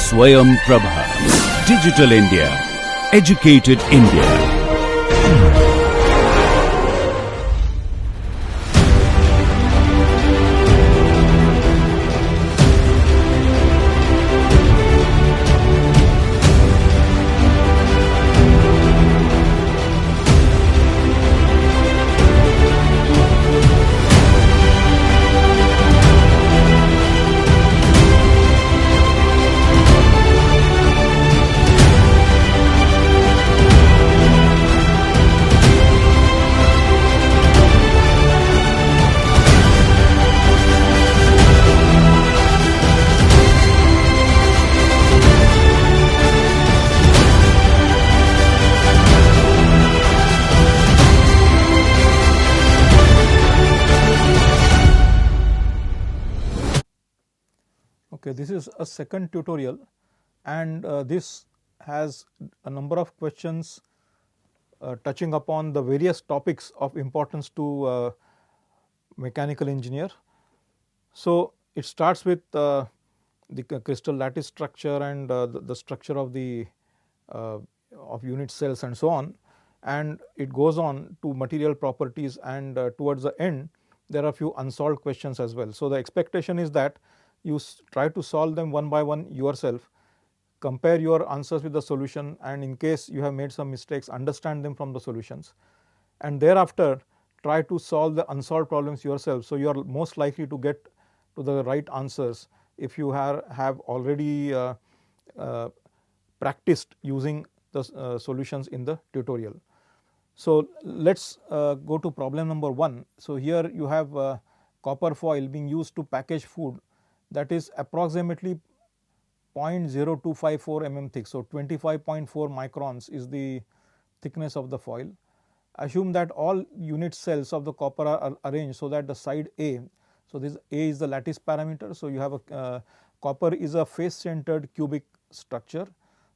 Swayam Prabha. Digital India. Educated India. Okay, this is a second tutorial, and this has a number of questions touching upon the various topics of importance to mechanical engineer. So, it starts with the crystal lattice structure and the structure of the of unit cells and so on, and it goes on to material properties, and towards the end there are a few unsolved questions as well. So, the expectation is that you try to solve them one by one yourself, compare your answers with the solution, and in case you have made some mistakes, understand them from the solutions, and thereafter try to solve the unsolved problems yourself. So, you are most likely to get to the right answers if you have already practiced using the solutions in the tutorial. So, let us go to problem number 1. So, here you have copper foil being used to package food that is approximately 0.0254 mm thick. So, 25.4 microns is the thickness of the foil. Assume that all unit cells of the copper are arranged so that the side A, so this A is the lattice parameter. So, you have a copper is a face centered cubic structure.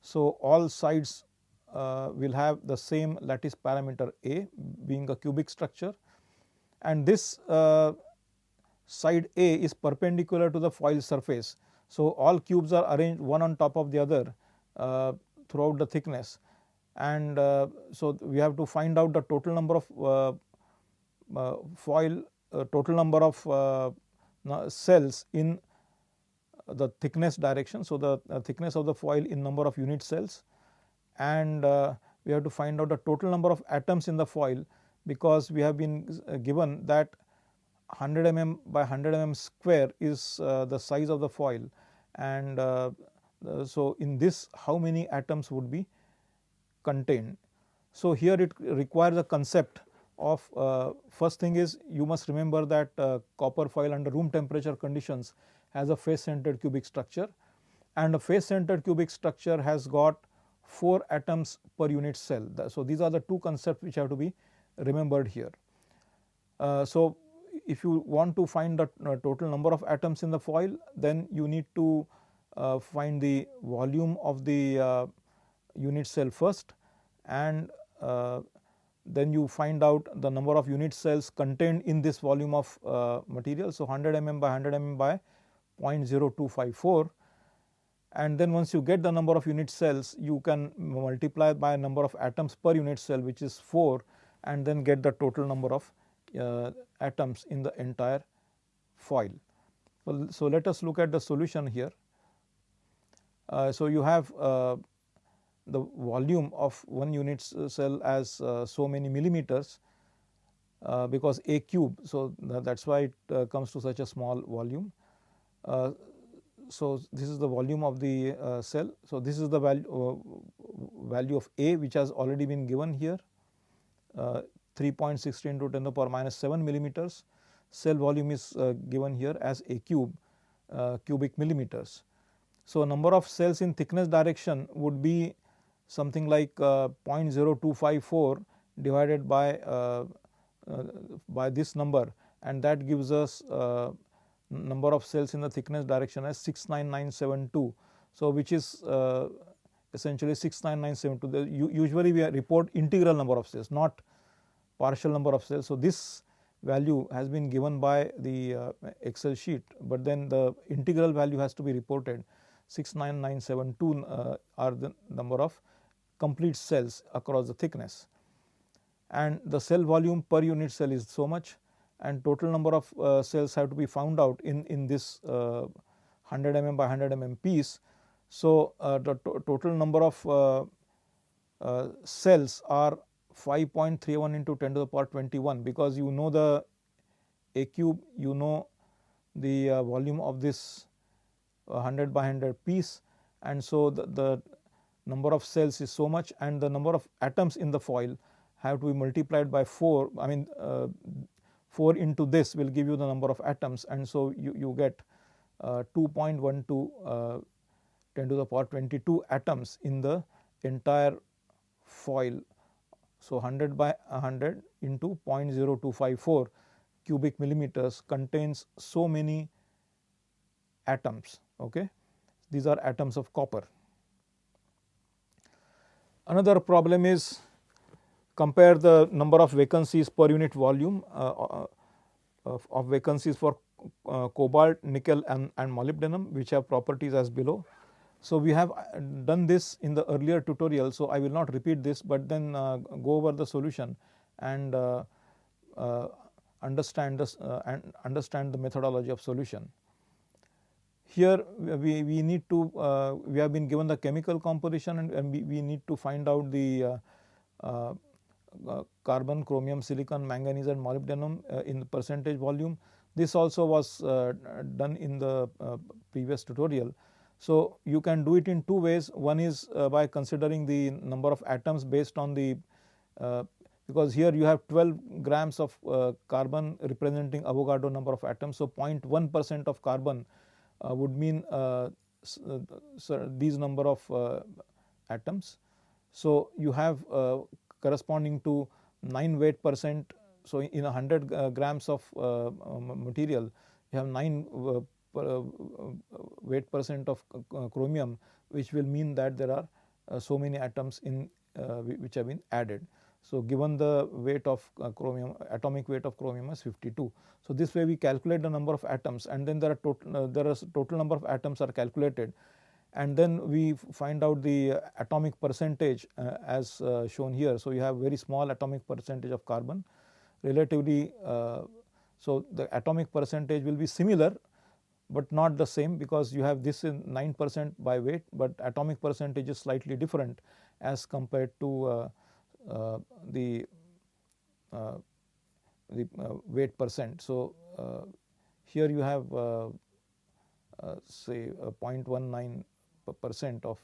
So, all sides will have the same lattice parameter A being a cubic structure, and this side A is perpendicular to the foil surface. So, all cubes are arranged one on top of the other throughout the thickness, and so we have to find out the total number of foil, total number of cells in the thickness direction. So, the thickness of the foil in number of unit cells, and we have to find out the total number of atoms in the foil, because we have been given that 100 mm by 100 mm square is the size of the foil, and so in this how many atoms would be contained. So, here it requires a concept of first thing is you must remember that copper foil under room temperature conditions has a face centered cubic structure, and a face centered cubic structure has got 4 atoms per unit cell. So, these are the two concepts which have to be remembered here. So, if you want to find the total number of atoms in the foil, then you need to find the volume of the unit cell first, and then you find out the number of unit cells contained in this volume of material. So, 100 mm by 100 mm by 0.0254, and then once you get the number of unit cells, you can multiply by number of atoms per unit cell, which is 4, and then get the total number of atoms in the entire foil. Well, so, let us look at the solution here. So, you have the volume of one unit cell as so many millimeters because A cube. So, that is why it comes to such a small volume. So, this is the volume of the cell. So, this is the value of A, which has already been given here, 3.16 into 10 to the power minus 7 millimeters. Cell volume is given here as A cube cubic millimeters. So, number of cells in thickness direction would be something like 0.0254 divided by this number, and that gives us number of cells in the thickness direction as 69972. So, which is essentially 69972. Usually we report integral number of cells, not partial number of cells. So, this value has been given by the Excel sheet, but then the integral value has to be reported 69972 are the number of complete cells across the thickness, and the cell volume per unit cell is so much, and total number of cells have to be found out in this 100 mm by 100 mm piece. So, the total number of cells are 5.31 into 10 to the power 21, because you know the A cube, you know the volume of this 100 by 100 piece, and so the number of cells is so much, and the number of atoms in the foil have to be multiplied by 4. I mean 4 into this will give you the number of atoms, and so you get 2.12 10 to the power 22 atoms in the entire foil. So, 100 by 100 into 0.0254 cubic millimeters contains so many atoms. Okay. These are atoms of copper. Another problem is compare the number of vacancies per unit volume of vacancies for cobalt, nickel and molybdenum, which have properties as below. So, we have done this in the earlier tutorial, so I will not repeat this, but then go over the solution and understand the methodology of solution. Here we need to we have been given the chemical composition, and we need to find out the carbon, chromium, silicon, manganese and molybdenum in the percentage volume. This also was done in the previous tutorial. So, you can do it in two ways. One is by considering the number of atoms based on the because here you have 12 grams of carbon representing Avogadro number of atoms. So, 0.1% of carbon would mean these number of atoms. So, you have corresponding to 9 weight percent. So, in 100 grams of material, you have 9 weight percent of chromium, which will mean that there are so many atoms in which have been added. So, given the weight of chromium, atomic weight of chromium is 52. So, this way we calculate the number of atoms, and then there are total number of atoms are calculated, and then we find out the atomic percentage as shown here. So, you have very small atomic percentage of carbon relatively. So, the atomic percentage will be similar, but not the same, because you have this in 9% by weight, but atomic percentage is slightly different as compared to the weight percent. So, here you have say 0.19% of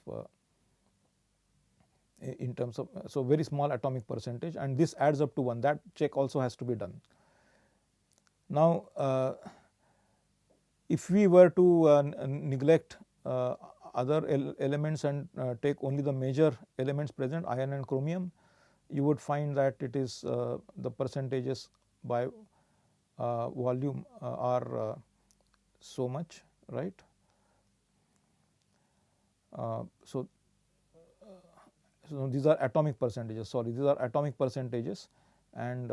in terms of, so very small atomic percentage, and this adds up to 1. That check also has to be done. Now, if we were to neglect other elements and take only the major elements present, iron and chromium, you would find that it is the percentages by volume are so much, right. So, these are atomic percentages, sorry, these are atomic percentages, and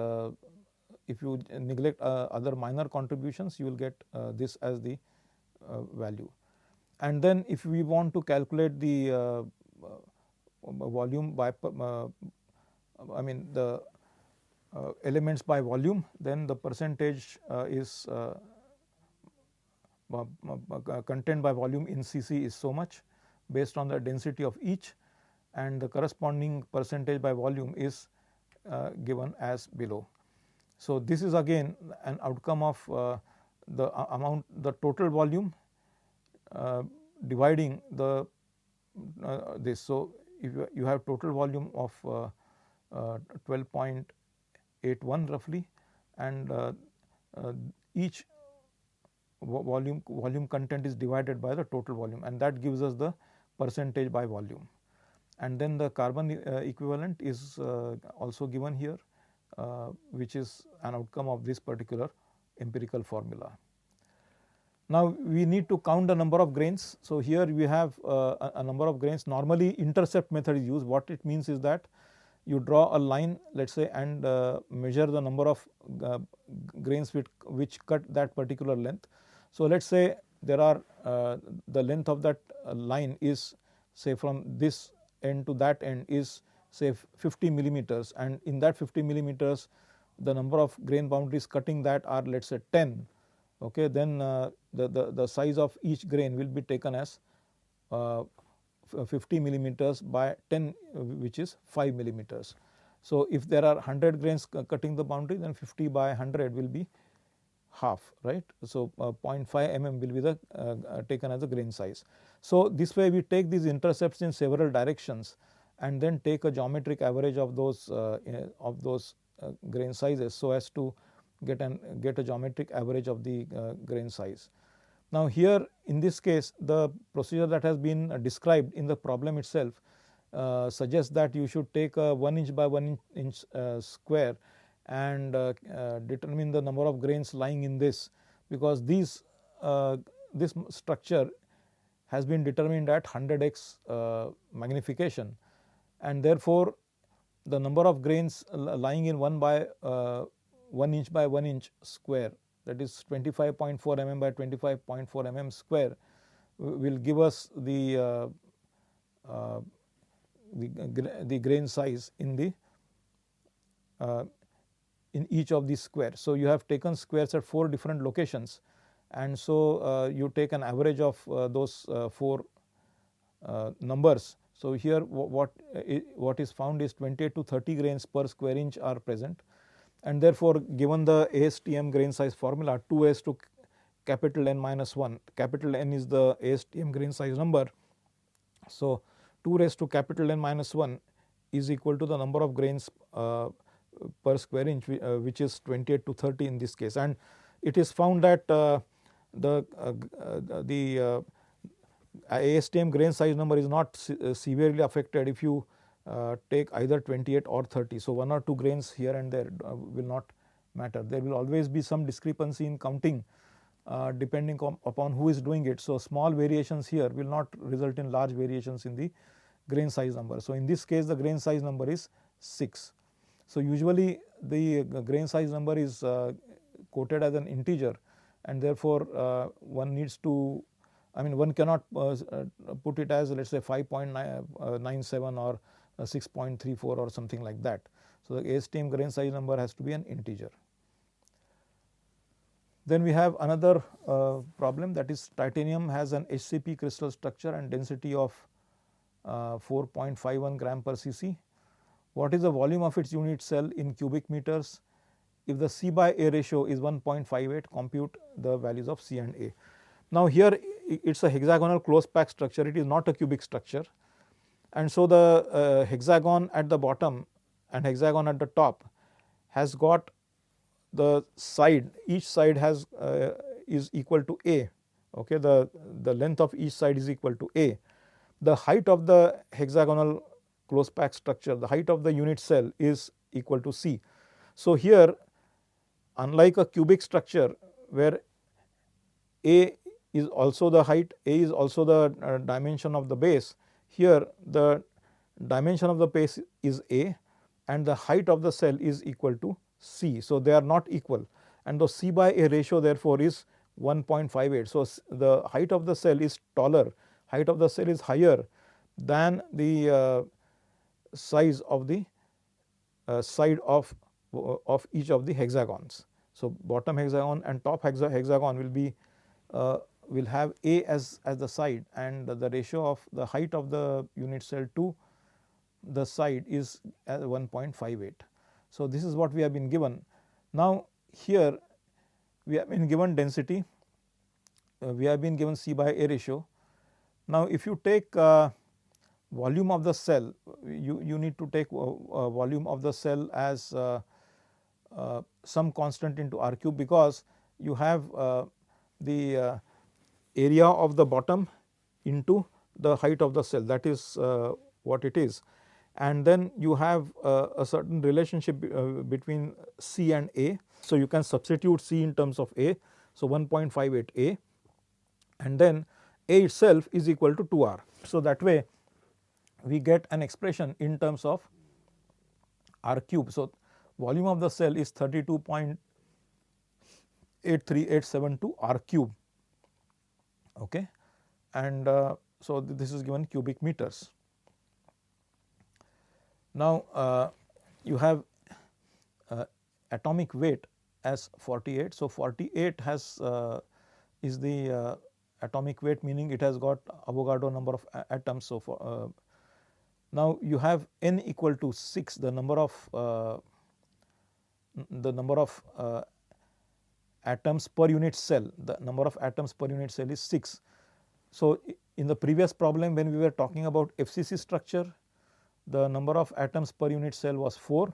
if you neglect other minor contributions, you will get this as the value. And then if we want to calculate the volume by I mean the elements by volume, then the percentage is content by volume in Cc is so much based on the density of each, and the corresponding percentage by volume is given as below. So, this is again an outcome of the amount, the total volume dividing the this. So, if you have total volume of 12.81 roughly, and each volume content is divided by the total volume, and that gives us the percentage by volume. And then the carbon equivalent is also given here, which is an outcome of this particular empirical formula. Now, we need to count the number of grains. So, here we have a number of grains. Normally, intercept method is used. What it means is that you draw a line, let us say, and measure the number of grains which cut that particular length. So, let us say there are the length of that line is say from this end to that end is say 50 millimeters, and in that 50 millimeters the number of grain boundaries cutting that are let us say 10, okay, then the size of each grain will be taken as 50 millimeters by 10, which is 5 millimeters. So, if there are 100 grains cutting the boundary, then 50 by 100 will be half, right. So, 0.5 mm will be the taken as a grain size. So, this way we take these intercepts in several directions and then take a geometric average of those grain sizes, so as to get a geometric average of the grain size. Now, here in this case the procedure that has been described in the problem itself suggests that you should take a 1 inch by 1 inch square and determine the number of grains lying in this, because this structure has been determined at 100x magnification, and therefore, the number of grains lying in 1 inch by 1 inch square, that is 25.4 mm by 25.4 mm square, will give us the grain size in each of these squares. So, you have taken squares at 4 different locations, and so you take an average of those 4 numbers. So, here what is found is 28 to 30 grains per square inch are present, and therefore, given the ASTM grain size formula 2s to capital N minus 1, capital N is the ASTM grain size number. So, 2 raised to capital N minus 1 is equal to the number of grains per square inch, which is 28 to 30 in this case, and it is found that the ASTM grain size number is not severely affected if you take either 28 or 30. So, 1 or 2 grains here and there will not matter. There will always be some discrepancy in counting depending upon who is doing it. So, small variations here will not result in large variations in the grain size number. So, in this case the grain size number is 6. So, usually the grain size number is quoted as an integer, and therefore, one needs to, one cannot put it as let us say 5.97 or 6.34 or something like that. So, the ASTM grain size number has to be an integer. Then we have another problem, that is titanium has an HCP crystal structure and density of 4.51 gram per cc. What is the volume of its unit cell in cubic meters? If the C by A ratio is 1.58, compute the values of C and A. Now, here it is a hexagonal close packed structure, it is not a cubic structure, and so the hexagon at the bottom and hexagon at the top has got the side, each side has is equal to A, okay, the length of each side is equal to A. The height of the hexagonal close packed structure, the height of the unit cell is equal to C. So, here unlike a cubic structure where A is also the height, A is also the dimension of the base, here the dimension of the base is A and the height of the cell is equal to C. So, they are not equal, and the C by A ratio therefore is 1.58. So, the height of the cell is taller, height of the cell is higher than the size of the side of each of the hexagons. So, bottom hexagon and top hexagon will be will have A as the side, and the ratio of the height of the unit cell to the side is 1.58. So, this is what we have been given. Now, here we have been given density, we have been given C by A ratio. Now, if you take volume of the cell, you need to take volume of the cell as some constant into r cube, because you have the area of the bottom into the height of the cell, that is what it is, and then you have a certain relationship between C and A. So, you can substitute C in terms of A. So, 1.58 A, and then A itself is equal to 2R. So, that way we get an expression in terms of R cube. So, volume of the cell is 32.83872 R cube. Okay. And so this is given cubic meters. Now you have atomic weight as 48. So 48 has is the atomic weight, meaning it has got Avogadro number of atoms. So for now you have n equal to 6, the number of atoms per unit cell, the number of atoms per unit cell is 6. So in the previous problem when we were talking about FCC structure, the number of atoms per unit cell was 4.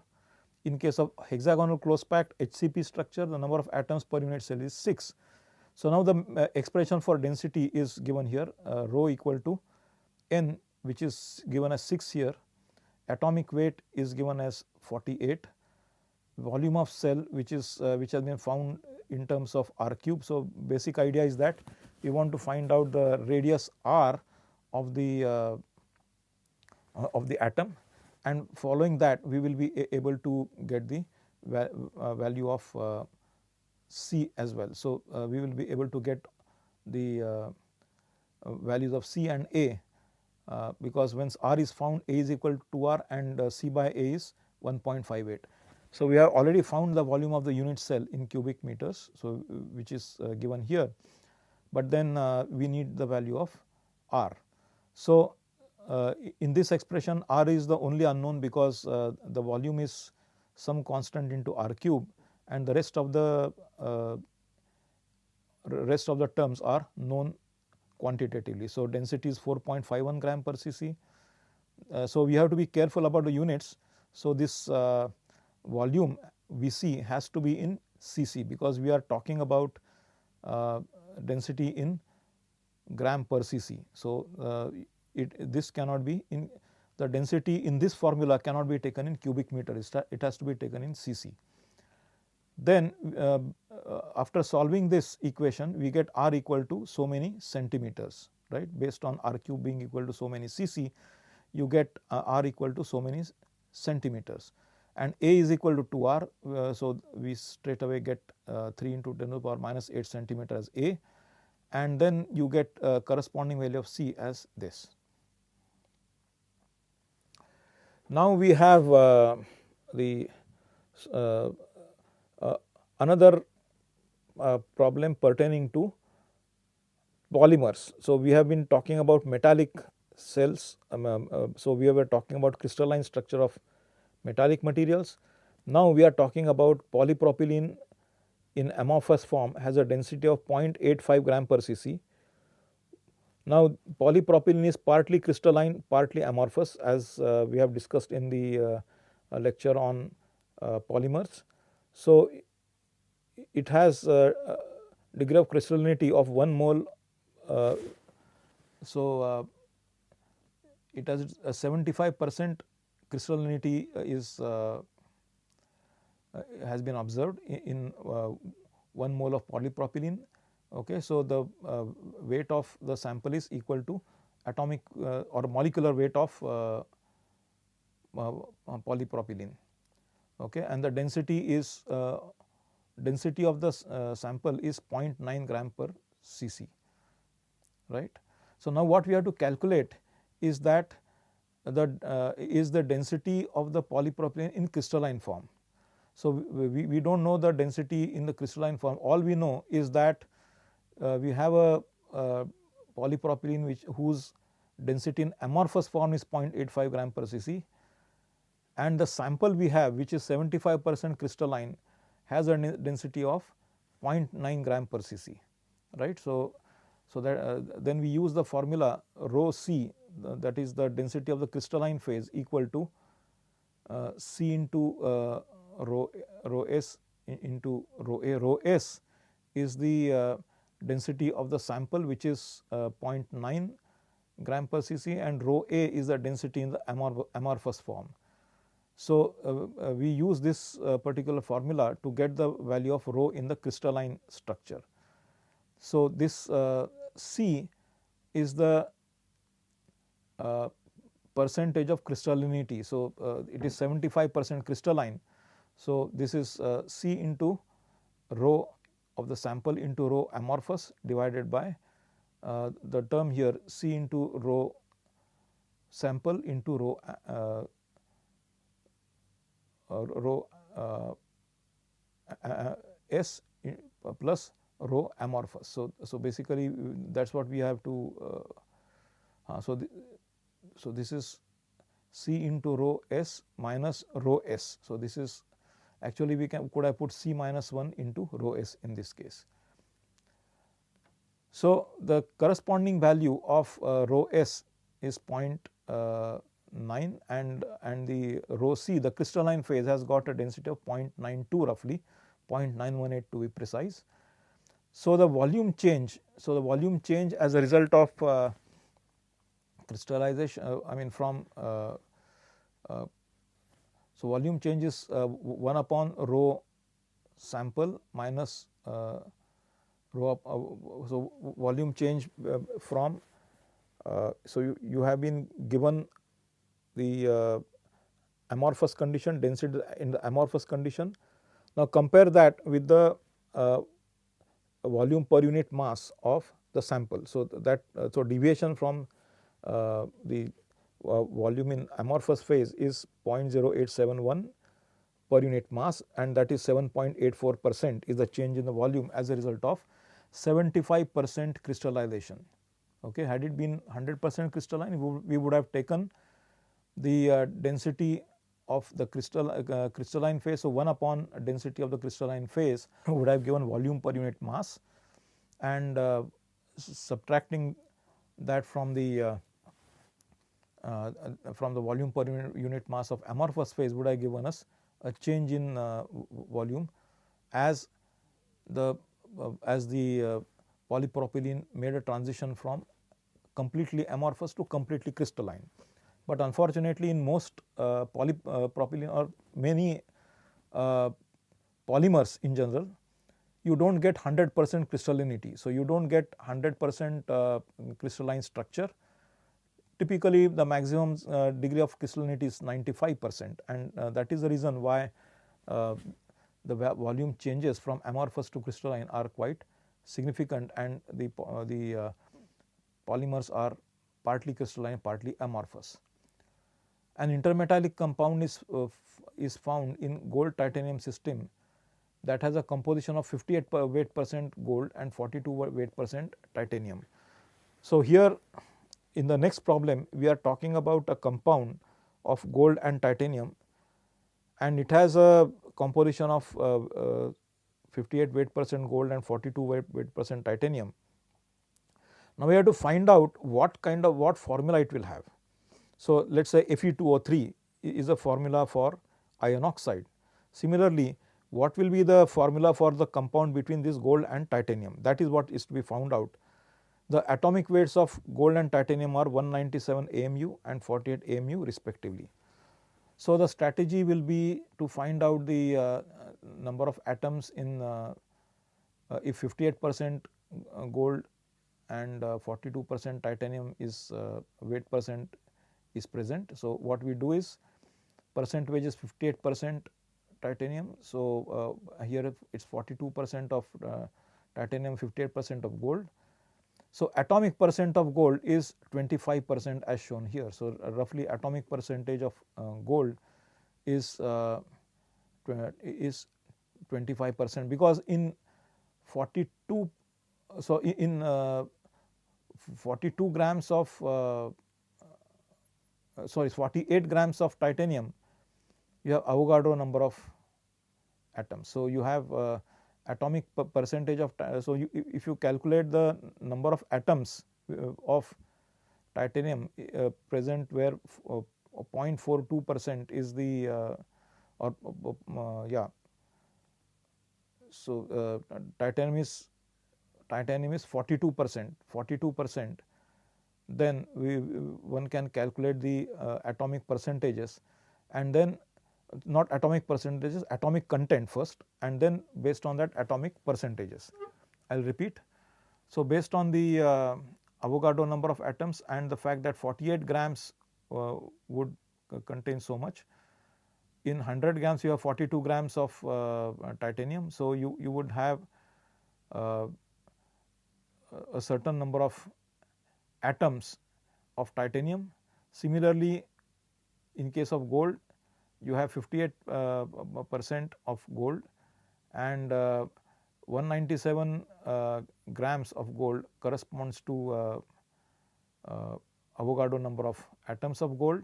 In case of hexagonal close packed HCP structure, the number of atoms per unit cell is 6. So now the expression for density is given here, rho equal to n, which is given as 6 here, atomic weight is given as 48, volume of cell which has been found in terms of r cube. So basic idea is that we want to find out the radius r of the atom, and following that we will be able to get the value of C as well. So we will be able to get the values of C and A, because once R is found, A is equal to R and C by A is 1.58. So we have already found the volume of the unit cell in cubic meters, so which is given here, but then we need the value of R. So in this expression R is the only unknown, because the volume is some constant into R cube, and the rest of the terms are known quantitatively. So density is 4.51 gram per cc. So we have to be careful about the units. So this volume Vc has to be in cc, because we are talking about density in gram per cc. So this cannot be in the density in this formula cannot be taken in cubic meter, it has to be taken in cc. Then after solving this equation, we get R equal to so many centimeters, right, based on R cube being equal to so many cc, you get R equal to so many centimeters, and A is equal to 2R. So we straight away get 3 into 10 to the power minus 8 centimeter as A, and then you get corresponding value of C as this. Now we have the another problem pertaining to polymers. So we have been talking about metallic cells, so we were talking about crystalline structure of metallic materials. Now we are talking about polypropylene in amorphous form has a density of 0.85 gram per cc. Now polypropylene is partly crystalline, partly amorphous, as we have discussed in the lecture on polymers. So it has a degree of crystallinity of 1 mole. It has a 75% crystallinity has been observed in 1 mole of polypropylene. Okay, so the weight of the sample is equal to atomic or molecular weight of polypropylene. Okay, and the density is density of the sample is 0.9 gram per cc, right. So now what we have to calculate is that the density of the polypropylene in crystalline form. So we do not know the density in the crystalline form. All we know is that we have a polypropylene whose density in amorphous form is 0.85 gram per cc, and the sample we have, which is 75% crystalline, has a density of 0.9 gram per cc, right. So that then we use the formula rho c, that is the density of the crystalline phase, equal to C into rho s into rho a. Rho s is the density of the sample, which is 0.9 gram per cc, and rho a is the density in the amorphous form. So we use this particular formula to get the value of rho in the crystalline structure. So this C is the percentage of crystallinity. So it is 75% crystalline. So this is C into rho of the sample into rho amorphous divided by the term here C into rho sample into rho S plus rho amorphous. So basically that is what we have to so this is C into rho S minus rho S. So this is actually we could have put C minus 1 into rho S in this case. So the corresponding value of rho S is 0.9 and the rho C, the crystalline phase, has got a density of 0.92 roughly, 0.918 to be precise. So the volume change as a result of crystallization, I mean from so volume change is 1 upon rho sample minus rho so volume change from so you have been given the amorphous condition, density in the amorphous condition. Now compare that with the volume per unit mass of the sample. So that so deviation from the volume in amorphous phase is 0.0871 per unit mass, and that is 7.84% is the change in the volume as a result of 75% crystallization. Okay. Had it been 100% crystalline, we would have taken the density of the crystalline phase. So 1 upon density of the crystalline phase would have given volume per unit mass, and subtracting that from the volume per unit mass of amorphous phase would have given us a change in volume as the polypropylene made a transition from completely amorphous to completely crystalline. But unfortunately, in most polypropylene or many polymers in general, you do not get 100% crystallinity. So you do not get 100% crystalline structure. Typically the maximum degree of crystallinity is 95%, and that is the reason why the volume changes from amorphous to crystalline are quite significant, and the polymers are partly crystalline, partly amorphous. An intermetallic compound is found in gold titanium system that has a composition of 58 weight% gold and 42 weight% titanium. So here in the next problem we are talking about a compound of gold and titanium, and it has a composition of 58 weight% gold and 42 weight% titanium. Now we have to find out what formula it will have. So let us say Fe2O3 is a formula for iron oxide. Similarly, what will be the formula for the compound between this gold and titanium? That is what is to be found out. The atomic weights of gold and titanium are 197 AMU and 48 AMU respectively. So the strategy will be to find out the number of atoms in if 58% gold and 42% titanium is weight% is present. So what we do is percentage is 58% titanium. So here it is 42% of titanium, 58% of gold. So atomic percent of gold is 25% as shown here. So roughly atomic percentage of gold is 25%, because in 42 so in 42 grams of 48 grams of titanium, you have Avogadro number of atoms. So you have atomic percentage of so if you calculate the number of atoms of titanium present, where 0.42% is the so titanium is 42%, then one can calculate the atomic percentages, and then not atomic percentages, atomic content first, and then based on that atomic percentages. I will repeat. So based on the Avogadro number of atoms and the fact that 48 grams would contain so much, in 100 grams you have 42 grams of titanium. So you would have a certain number of atoms of titanium. Similarly, in case of gold, you have 58% of gold, and 197 grams of gold corresponds to Avogadro number of atoms of gold.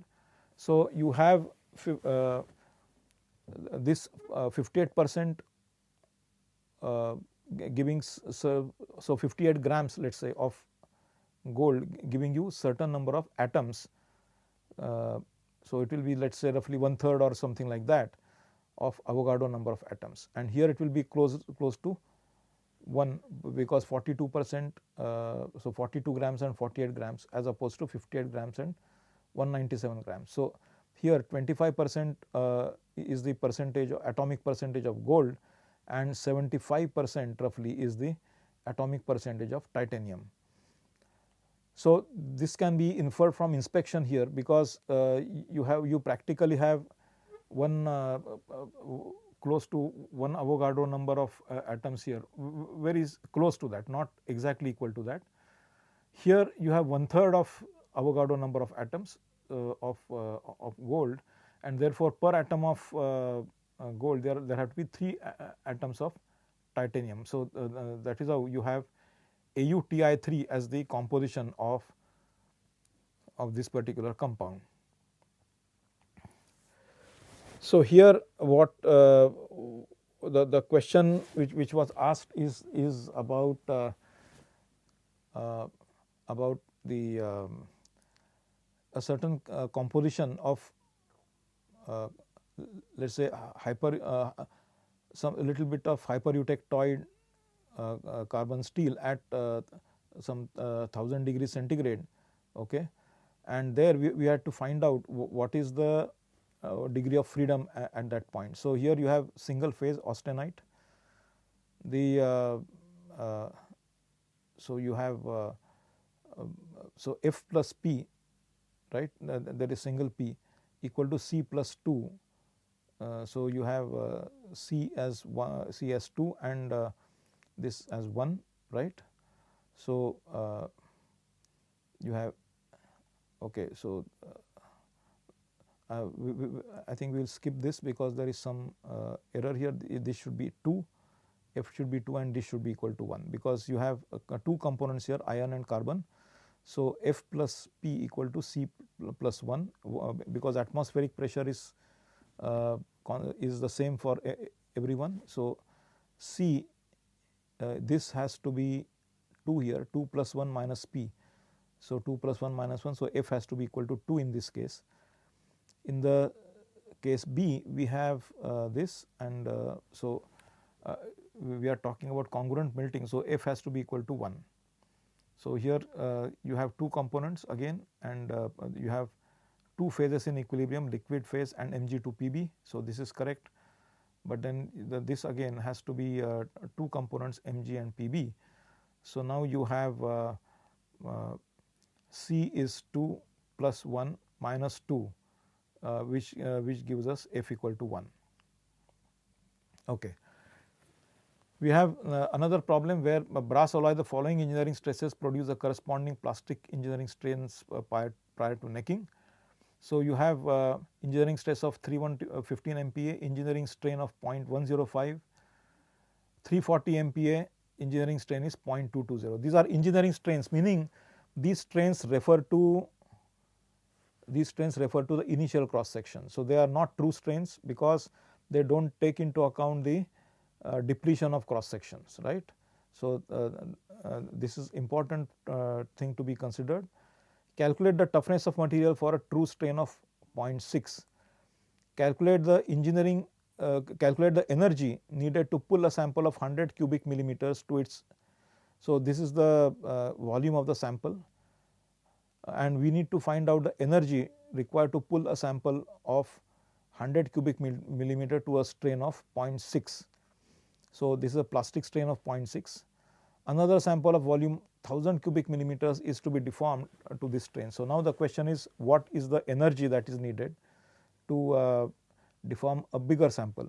So, you have this 58% giving so 58 grams, let us say, of gold giving you certain number of atoms. So, it will be, let us say, roughly 1/3 or something like that of Avogadro number of atoms, and here it will be close to 1, because 42%, so 42 grams and 48 grams as opposed to 58 grams and 197 grams. So, here 25% is the percentage, atomic percentage of gold, and 75% roughly is the atomic percentage of titanium. So, this can be inferred from inspection here, because you practically have one close to 1 Avogadro number of atoms here, very close to that, not exactly equal to that. Here you have 1/3 of Avogadro number of atoms of gold, and therefore, per atom of gold there have to be 3 atoms of titanium. So, that is how you have AuTi3 as the composition of this particular compound. So, here what the question which was asked is about the a certain composition of let us say some little bit of hypereutectoid carbon steel at some 1000 degrees centigrade, okay, and there we had to find out what is the degree of freedom at that point. So, here you have single phase austenite. The so you have so F plus P, right, that is single P, equal to C plus 2. So, you have C as 1, C as 2, and this as 1, right. So, you have, okay. So, I think we will skip this because there is some error here. This should be 2, F should be 2, and this should be equal to 1, because you have 2 components here, iron and carbon. So, F plus P equal to C plus 1, because atmospheric pressure is the same for everyone. So, C this has to be 2 here, 2 plus 1 minus P. So, 2 plus 1 minus 1. So, F has to be equal to 2 in this case. In the case B, we have this, and so we are talking about congruent melting. So, F has to be equal to 1. So, here you have 2 components again, and you have 2 phases in equilibrium, liquid phase and Mg2Pb. So, this is correct, but then this again has to be 2 components, Mg and Pb. So, now you have C is 2 plus 1 minus 2, which gives us F equal to 1. Okay. We have another problem where brass alloy, the following engineering stresses produce the corresponding plastic engineering strains prior to necking. So, you have engineering stress of 15 MPa, engineering strain of 0.105, 340 MPa, engineering strain is 0.220. These are engineering strains, meaning these strains refer to the initial cross section. So, they are not true strains because they do not take into account the depletion of cross sections, right. So, this is important thing to be considered. Calculate the toughness of material for a true strain of 0.6. Calculate the calculate the energy needed to pull a sample of 100 cubic millimeters to its. So, this is the volume of the sample, and we need to find out the energy required to pull a sample of 100 cubic millimeter to a strain of 0.6. So, this is a plastic strain of 0.6. Another sample of volume 1000 cubic millimeters is to be deformed to this strain. So, now the question is, what is the energy that is needed to deform a bigger sample.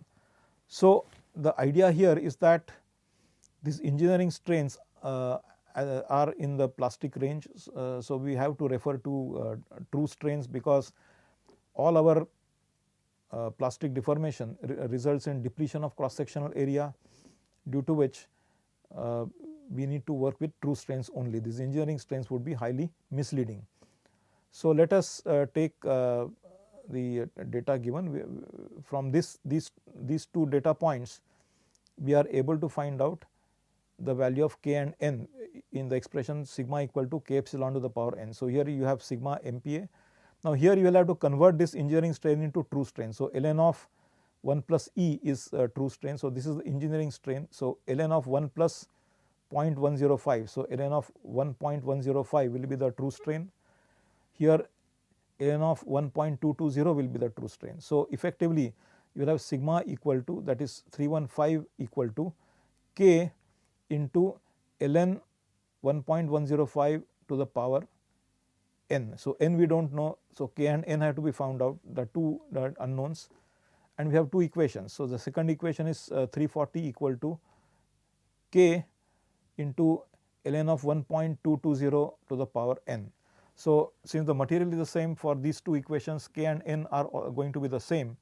So, the idea here is that these engineering strains are in the plastic range. So we have to refer to true strains, because all our plastic deformation results in depletion of cross sectional area, due to which we need to work with true strains only. These engineering strains would be highly misleading. So let us take the data given. From these two data points, we are able to find out the value of k and n in the expression sigma equal to k epsilon to the power n. So here you have sigma MPa. Now here you will have to convert this engineering strain into true strain. So ln of 1 plus E is true strain. So this is the engineering strain. So ln of 1 plus 0.105. So ln of 1.105 will be the true strain. Here ln of 1.220 will be the true strain. So effectively you will have sigma equal to, that is 315 equal to k into ln 1.105 to the power n. So n we do not know, so k and n have to be found out, the two unknowns, and we have two equations. So the second equation is 340 equal to k into ln of 1.220 to the power n. So since the material is the same for these two equations, k and n are going to be the same.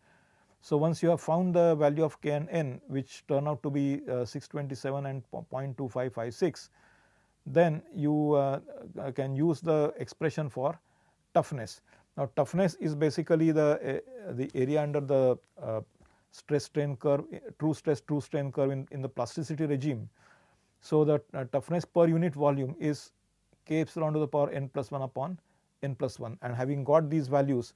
So once you have found the value of k and n, which turn out to be 627 and 0.2556, then you can use the expression for toughness. Now toughness is basically the area under the stress strain curve, true stress true strain curve in the plasticity regime. So the toughness per unit volume is k epsilon to the power n plus 1 upon n plus 1, and having got these values,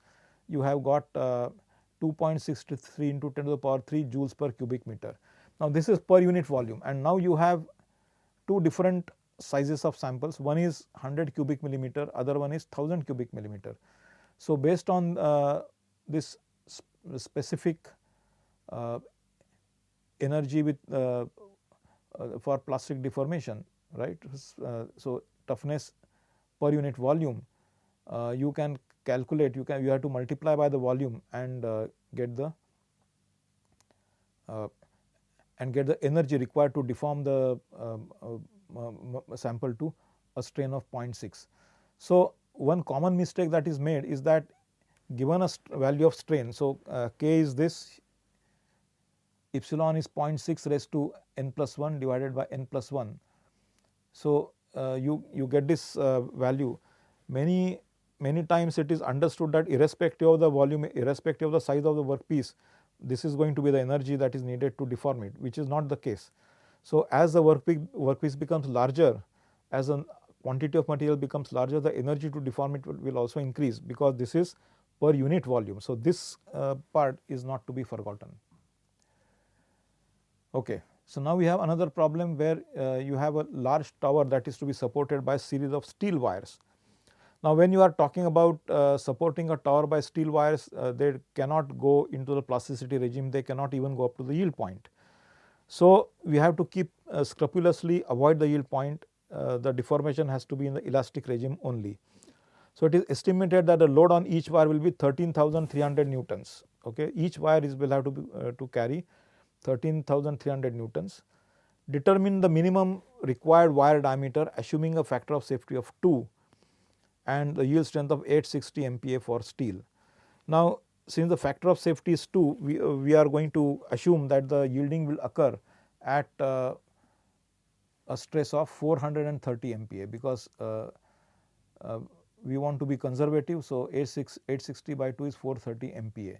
you have got 2.63 into 10 to the power 3 joules per cubic meter. Now this is per unit volume, and now you have two different sizes of samples. One is 100 cubic millimeter, other one is 1000 cubic millimeter. So based on this specific energy with for plastic deformation, right? So toughness per unit volume, you can calculate, you have to multiply by the volume and get the energy required to deform the sample to a strain of 0.6. So one common mistake that is made is that given a value of strain, so k is this, epsilon is 0.6 raised to n plus 1 divided by n plus 1. So you get this value. Many times it is understood that irrespective of the volume, irrespective of the size of the workpiece, this is going to be the energy that is needed to deform it, which is not the case. So as the workpiece becomes larger, as a quantity of material becomes larger, the energy to deform it will also increase, because this is per unit volume. So this part is not to be forgotten. Okay. So now we have another problem where you have a large tower that is to be supported by a series of steel wires. Now when you are talking about supporting a tower by steel wires, they cannot go into the plasticity regime, they cannot even go up to the yield point. So we have to keep scrupulously avoid the yield point. The deformation has to be in the elastic regime only. So it is estimated that the load on each wire will be 13,300 newtons. Okay, each wire will have to carry 13,300 newtons. Determine the minimum required wire diameter, assuming a factor of safety of 2 and the yield strength of 860 MPa for steel. Now since the factor of safety is 2, we are going to assume that the yielding will occur at a stress of 430 MPa, because we want to be conservative. So 860 by 2 is 430 MPa,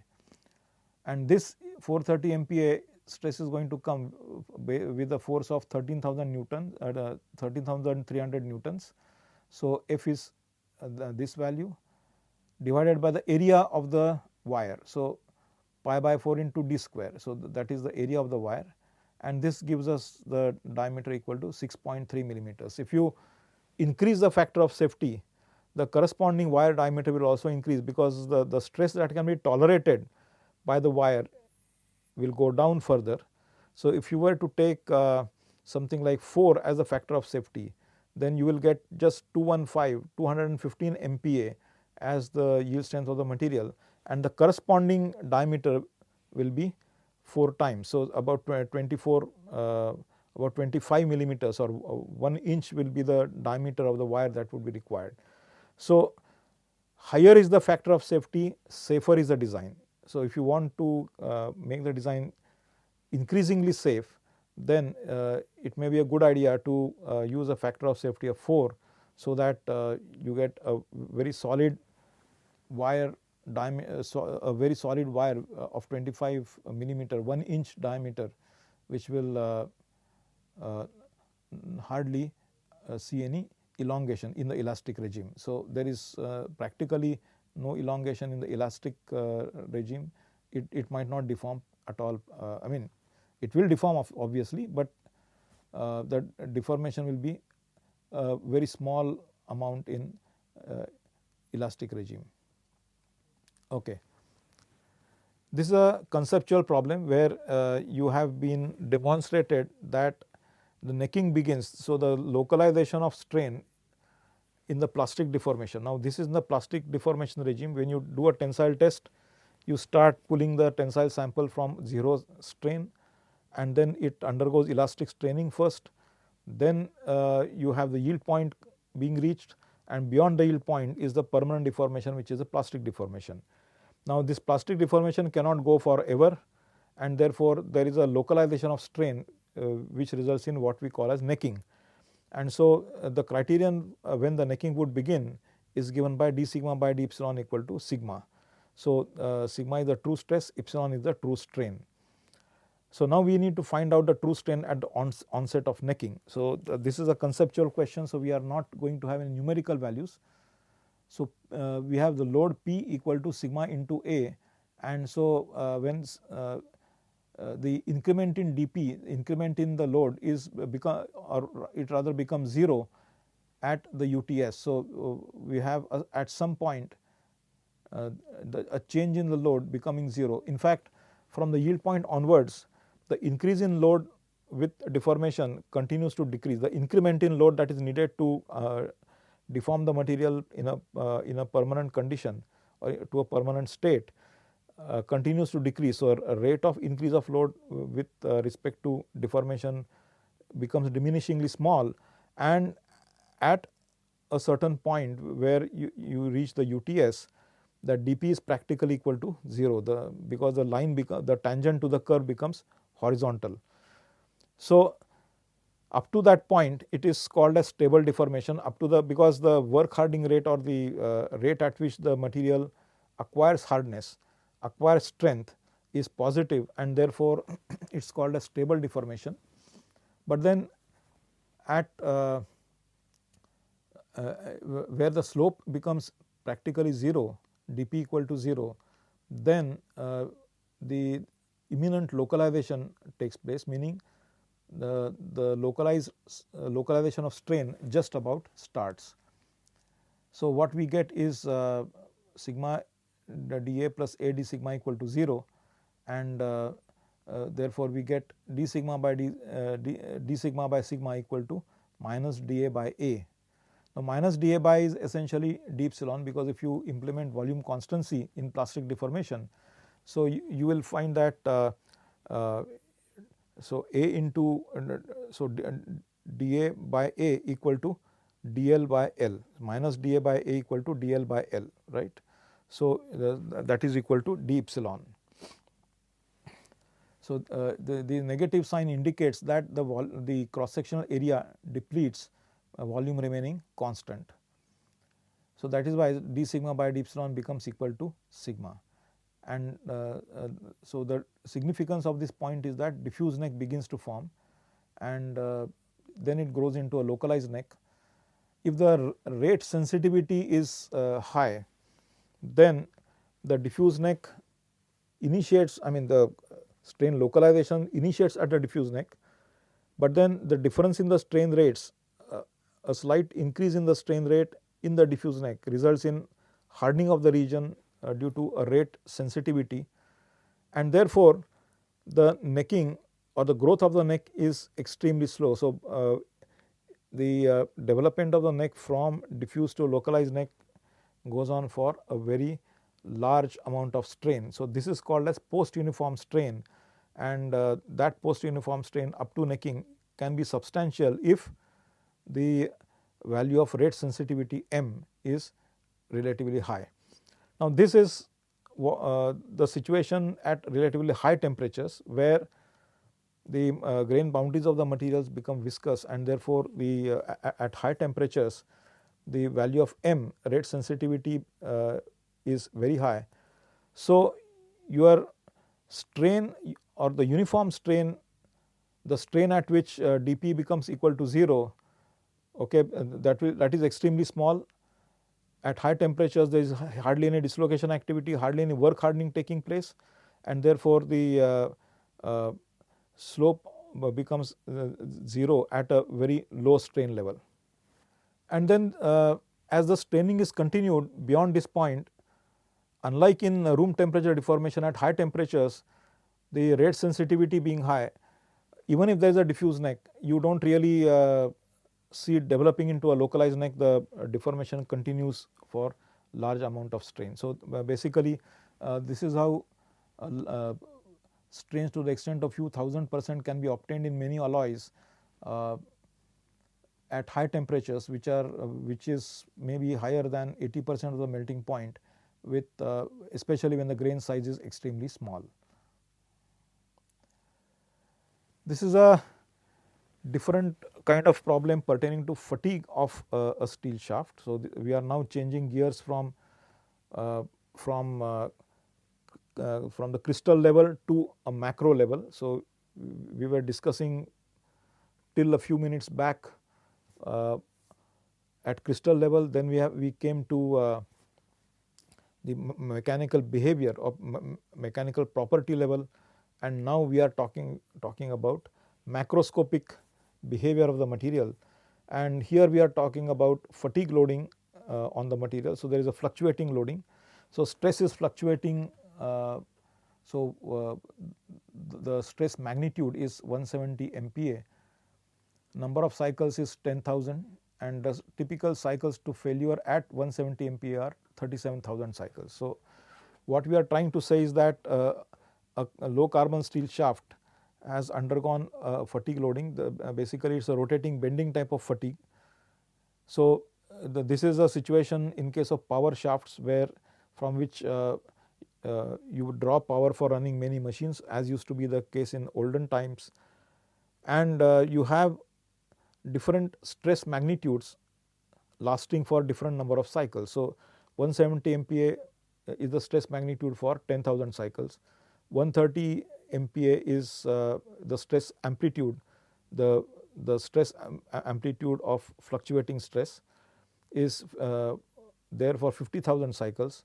and this 430 MPa stress is going to come with a force of 13,000 newtons at 13,300 newtons. So F is this value divided by the area of the wire. So pi by 4 into d square. So that is the area of the wire, and this gives us the diameter equal to 6.3 millimeters. If you increase the factor of safety, the corresponding wire diameter will also increase, because the stress that can be tolerated by the wire will go down further. So if you were to take something like 4 as a factor of safety, then you will get just 215 MPa as the yield strength of the material, and the corresponding diameter will be 4 times. So about 24 about 25 millimeters or 1 inch will be the diameter of the wire that would be required. So, higher is the factor of safety, safer is the design. So, if you want to make the design increasingly safe, then it may be a good idea to use a factor of safety of 4, so that you get a very solid wire a very solid wire of 25 millimeter 1 inch diameter, which will hardly see any elongation in the elastic regime. So, there is practically no elongation in the elastic regime. It might not deform at all. I mean, it will deform obviously, but the deformation will be a very small amount in elastic regime. Okay. This is a conceptual problem where you have been demonstrated that the necking begins. So, the localization of strain in the plastic deformation. Now, this is in the plastic deformation regime. When you do a tensile test, you start pulling the tensile sample from 0 strain, and then it undergoes elastic straining first. Then you have the yield point being reached, and beyond the yield point is the permanent deformation, which is a plastic deformation. Now, this plastic deformation cannot go forever, and therefore, there is a localization of strain which results in what we call as necking. And so, the criterion when the necking would begin is given by d sigma by d epsilon equal to sigma. So, sigma is the true stress, epsilon is the true strain. So, now we need to find out the true strain at the onset of necking. So, this is a conceptual question. So, we are not going to have any numerical values. So, we have the load P equal to sigma into A, and so when the increment in dP, increment in the load is become, or it rather becomes 0 at the UTS. So, we have at some point a change in the load becoming 0. In fact, from the yield point onwards, the increase in load with deformation continues to decrease. The increment in load that is needed to deform the material in a permanent condition or to a permanent state continues to decrease. So, a rate of increase of load with respect to deformation becomes diminishingly small, and at a certain point where you reach the UTS, the dP is practically equal to 0, because the line the tangent to the curve becomes horizontal. So, up to that point it is called as stable deformation, up to the, because the work hardening rate or the rate at which the material acquires hardness, acquires strength is positive, and therefore, it is called as stable deformation. But then at where the slope becomes practically 0, dP equal to 0, then the imminent localization takes place, meaning the localization of strain just about starts. So, what we get is sigma dA plus A d sigma equal to 0, and therefore, we get d sigma by d sigma by sigma equal to minus dA by A. Now, minus dA by is essentially d epsilon, because if you implement volume constancy in plastic deformation, so you will find that so A into so dA by A equal to dL by L, minus dA by A equal to dL by L, right. So, that is equal to d epsilon. So, the negative sign indicates that the cross sectional area depletes, volume remaining constant. So, that is why d sigma by d epsilon becomes equal to sigma, and so the significance of this point is that diffuse neck begins to form, and then it grows into a localized neck. If the rate sensitivity is high, then the diffuse neck initiates, I mean the strain localization initiates at the diffuse neck, but then the difference in the strain rates, a slight increase in the strain rate in the diffuse neck results in hardening of the region due to a rate sensitivity, and therefore, the necking or the growth of the neck is extremely slow. So, the development of the neck from diffuse to localized neck goes on for a very large amount of strain. So, this is called as post uniform strain, and that post uniform strain up to necking can be substantial if the value of rate sensitivity M is relatively high. Now, this is the situation at relatively high temperatures, where the grain boundaries of the materials become viscous, and therefore, the at high temperatures the value of M, rate sensitivity, is very high. So, your strain or the uniform strain, the strain at which dP becomes equal to 0, okay, that is extremely small. At high temperatures there is hardly any dislocation activity, hardly any work hardening taking place, and therefore, the slope becomes 0 at a very low strain level. And then as the straining is continued beyond this point, unlike in room temperature deformation, at high temperatures the rate sensitivity being high, even if there is a diffuse neck, you do not really see it developing into a localized neck. The deformation continues for large amount of strain. So, basically this is how strains to the extent of few thousand% can be obtained in many alloys at high temperatures, which is maybe higher than 80% of the melting point, with especially when the grain size is extremely small. This is a different kind of problem pertaining to fatigue of a steel shaft. So, we are now changing gears from the crystal level to a macro level. So, we were discussing till a few minutes back at crystal level, then we came to the mechanical behavior of mechanical property level, and now we are talking about macroscopic behavior of the material, and here we are talking about fatigue loading on the material. So, there is a fluctuating loading. So, stress is fluctuating. The stress magnitude is 170 MPa, number of cycles is 10,000, and the typical cycles to failure at 170 MPa are 37,000 cycles. So, what we are trying to say is that a low carbon steel shaft has undergone fatigue loading. Basically, it is a rotating bending type of fatigue. So, this is a situation in case of power shafts, where from which you would draw power for running many machines, as used to be the case in olden times, and you have different stress magnitudes lasting for different number of cycles. So, 170 MPa is the stress magnitude for 10,000 cycles, 130 MPa is the stress amplitude, the stress amplitude of fluctuating stress is there for 50,000 cycles,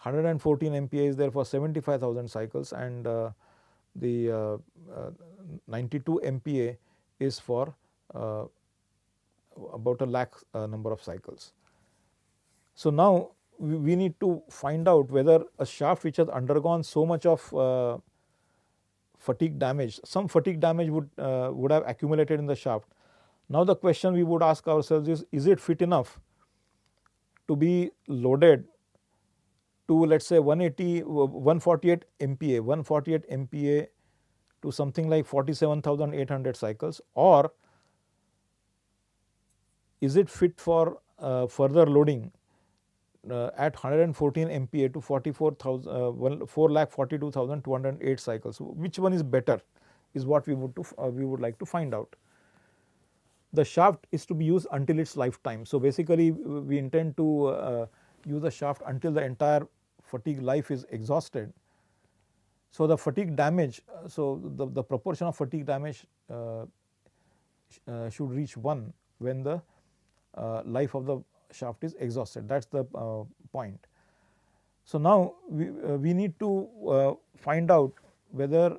114 MPa is there for 75,000 cycles, and the 92 MPa is for about a lakh number of cycles. So, now we need to find out whether a shaft which has undergone so much of fatigue damage, some fatigue damage would have accumulated in the shaft. Now, the question we would ask ourselves is it fit enough to be loaded to, let us say, 148 MPa to something like 47,800 cycles, or is it fit for further loading at 114 MPa to 4,42,208 cycles. Which one is better is what we would like to find out. The shaft is to be used until its lifetime. So, basically we intend to use the shaft until the entire fatigue life is exhausted. So, the fatigue damage, so the proportion of fatigue damage should reach 1 when the life of the shaft is exhausted. That is the point. So, now we need to find out whether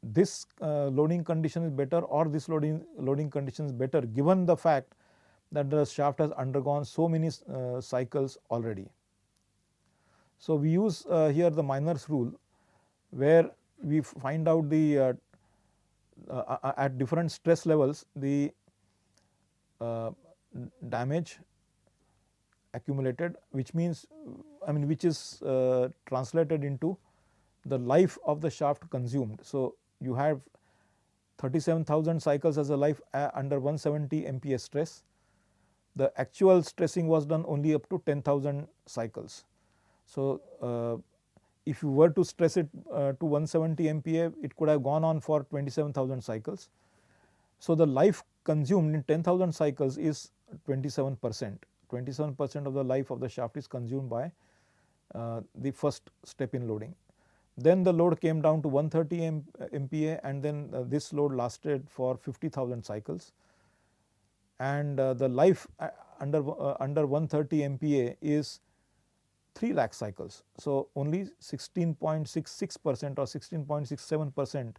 this loading condition is better or this loading condition is better, given the fact that the shaft has undergone so many cycles already. So, we use here the Miner's rule, where we find out the at different stress levels the damage accumulated, which means which is translated into the life of the shaft consumed. So, you have 37,000 cycles as a life under 170 MPa stress. The actual stressing was done only up to 10,000 cycles. So, if you were to stress it to 170 MPa, it could have gone on for 27,000 cycles. So, the life consumed in 10,000 cycles is 27%. 27% of the life of the shaft is consumed by the first step in loading. Then the load came down to 130 MPa, and then this load lasted for 50,000 cycles, and the life under 130 MPa is 3 lakh cycles. So, only 16.66% or 16.67%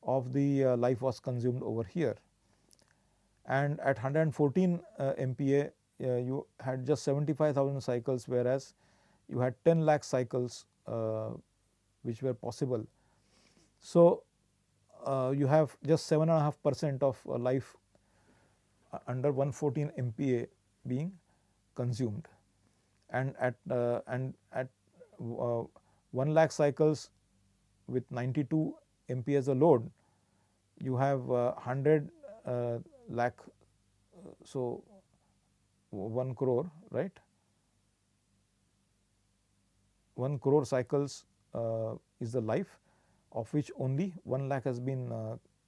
of the life was consumed over here, and at 114 MPa you had just 75,000 cycles, whereas you had 10 lakh cycles which were possible. So, you have just 7.5% of life under 114 MPa being consumed, and at 1 lakh cycles with 92 MPa as a load, you have 100 lakh, so 1 crore, right? 1 crore cycles is the life, of which only 1 lakh has been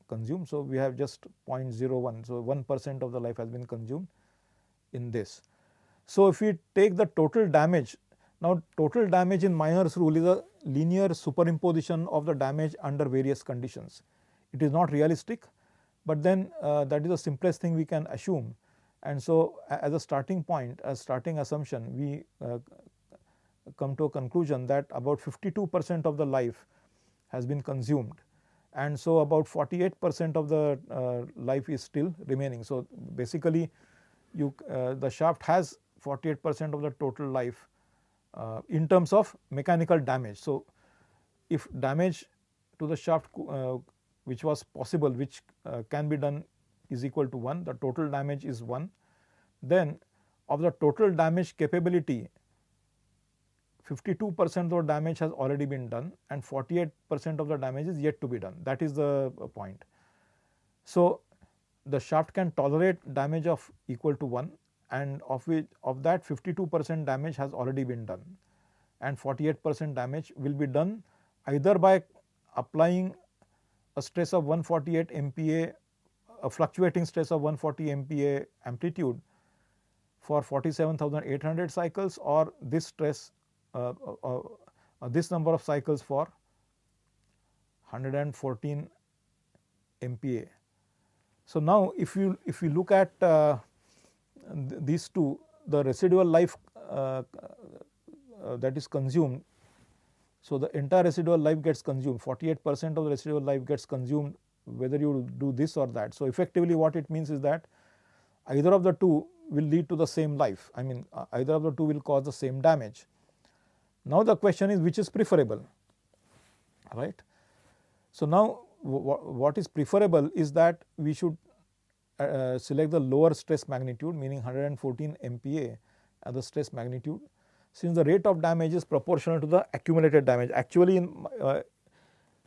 consumed. So, we have just 0.01. So, 1% of the life has been consumed in this. So, if we take the total damage, now total damage in Minor's rule is a linear superimposition of the damage under various conditions. It is not realistic, but then that is the simplest thing we can assume. And so, as a starting point, as starting assumption, we come to a conclusion that about 52% of the life has been consumed, and so about 48% of the life is still remaining. So, basically the shaft has 48% of the total life in terms of mechanical damage. So, if damage to the shaft which was possible, which can be done, is equal to 1, the total damage is 1, then of the total damage capability, 52% of damage has already been done and 48% of the damage is yet to be done. That is the point. So, the shaft can tolerate damage of equal to 1, and of that 52% damage has already been done, and 48% damage will be done either by applying a stress of 148 MPa, a fluctuating stress of 140 MPa amplitude for 47,800 cycles, or this stress this number of cycles for 114 MPa. So, now if you look at these two, the residual life that is consumed, so the entire residual life gets consumed, 48% of the residual life gets consumed whether you do this or that. So, effectively what it means is that either of the two will lead to the same life, I mean either of the two will cause the same damage. Now, the question is which is preferable, right. So, now what is preferable is that we should select the lower stress magnitude, meaning 114 MPa as the stress magnitude, since the rate of damage is proportional to the accumulated damage. Actually,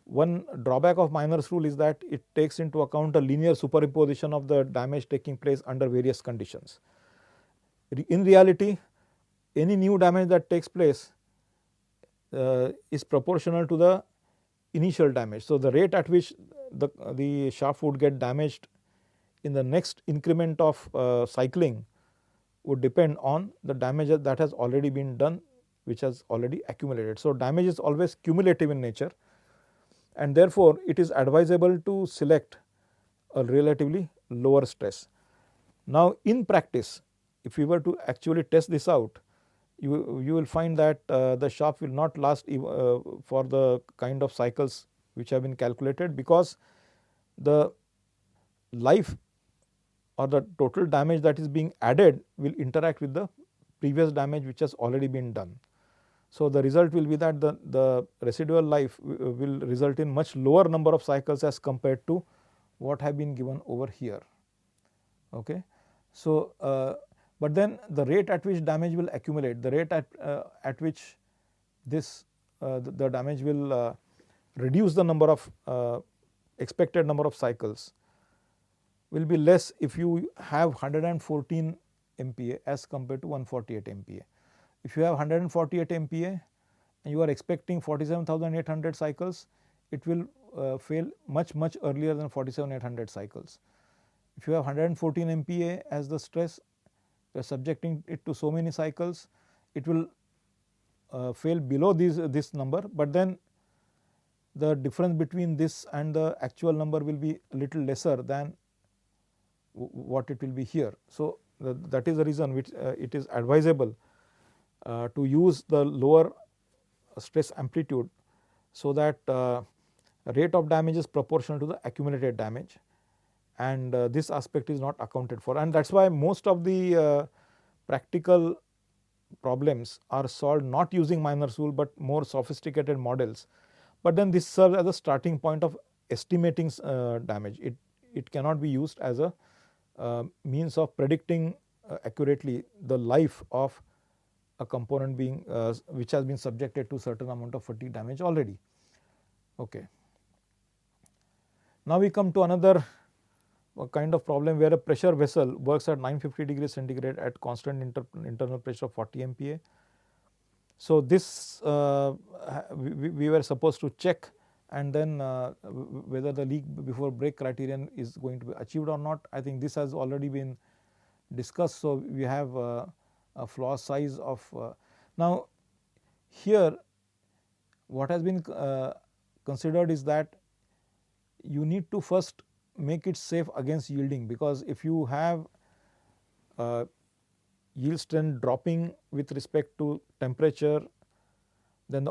one drawback of Minor's rule is that it takes into account a linear superimposition of the damage taking place under various conditions. In reality, any new damage that takes place is proportional to the initial damage. So, the rate at which the shaft would get damaged in the next increment of cycling would depend on the damage that has already been done, which has already accumulated. So, damage is always cumulative in nature, and therefore, it is advisable to select a relatively lower stress. Now, in practice, if we were to actually test this out, you will find that the shaft will not last for the kind of cycles which have been calculated, because the life or the total damage that is being added will interact with the previous damage which has already been done. So, the result will be that the residual life will result in much lower number of cycles as compared to what have been given over here. Okay. So, but then the rate at which damage will accumulate, the rate at which this the damage will reduce the number of expected number of cycles will be less if you have 114 MPa as compared to 148 MPa. If you have 148 MPa and you are expecting 47,800 cycles, it will fail much earlier than 47,800 cycles. If you have 114 MPa as the stress, you are subjecting it to so many cycles, it will fail below this number, but then the difference between this and the actual number will be a little lesser than what it will be here. So, that is the reason which it is advisable to use the lower stress amplitude, so that rate of damage is proportional to the accumulated damage, and this aspect is not accounted for, and that is why most of the practical problems are solved not using Miner's rule, but more sophisticated models. But then this serves as a starting point of estimating damage. It cannot be used as a means of predicting accurately the life of a component being which has been subjected to certain amount of fatigue damage already. Okay. Now we come to another kind of problem where a pressure vessel works at 950 degrees centigrade at constant internal pressure of 40 MPa. So, this we were supposed to check, and then whether the leak before break criterion is going to be achieved or not. I think this has already been discussed. So, we have a flaw size of now here what has been considered is that you need to first make it safe against yielding, because if you have yield strength dropping with respect to temperature, then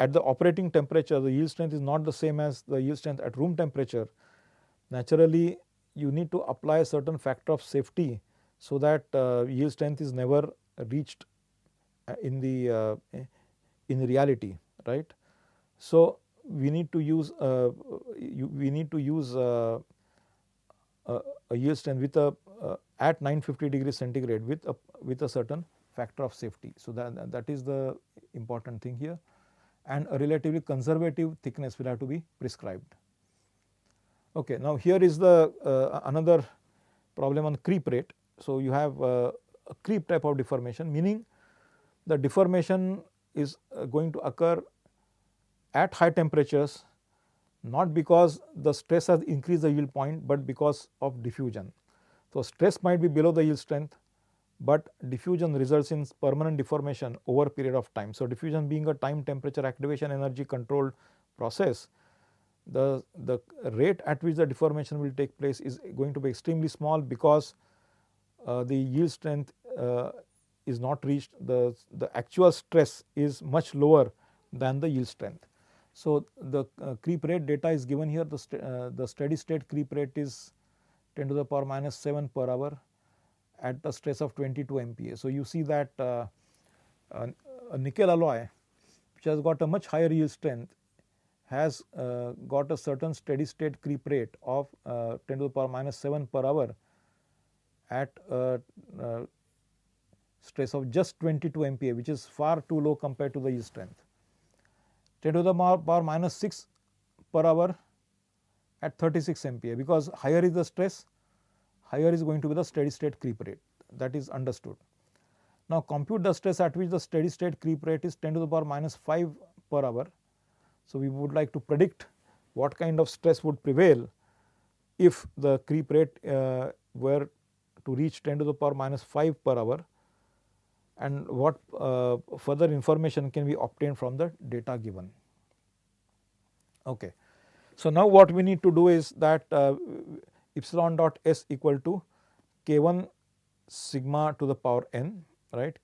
at the operating temperature the yield strength is not the same as the yield strength at room temperature. Naturally, you need to apply a certain factor of safety, so that yield strength is never reached in the in reality, right. So, we need to use a yield strength with a at 950 degrees centigrade with a certain factor of safety. So, that is the important thing here, and a relatively conservative thickness will have to be prescribed. Okay. Now, here is the another problem on creep rate. So, you have a creep type of deformation, meaning the deformation is going to occur at high temperatures, not because the stress has increased the yield point, but because of diffusion. So, stress might be below the yield strength, but diffusion results in permanent deformation over a period of time. So, diffusion being a time temperature activation energy controlled process, the rate at which the deformation will take place is going to be extremely small, because the yield strength is not reached, the actual stress is much lower than the yield strength. So, the creep rate data is given here. The steady state creep rate is 10 to the power minus 7 per hour at a stress of 22 MPa. So, you see that a nickel alloy which has got a much higher yield strength has got a certain steady state creep rate of 10 to the power minus 7 per hour at a stress of just 22 MPa, which is far too low compared to the yield strength. 10 to the power minus 6 per hour at 36 MPa, because higher is the stress, higher is going to be the steady state creep rate, that is understood. Now, compute the stress at which the steady state creep rate is 10 to the power minus 5 per hour. So, we would like to predict what kind of stress would prevail if the creep rate were to reach 10 to the power minus 5 per hour, and what further information can be obtained from the data given. Okay. So, now what we need to do is that epsilon dot s equal to k1 sigma to the power n, right.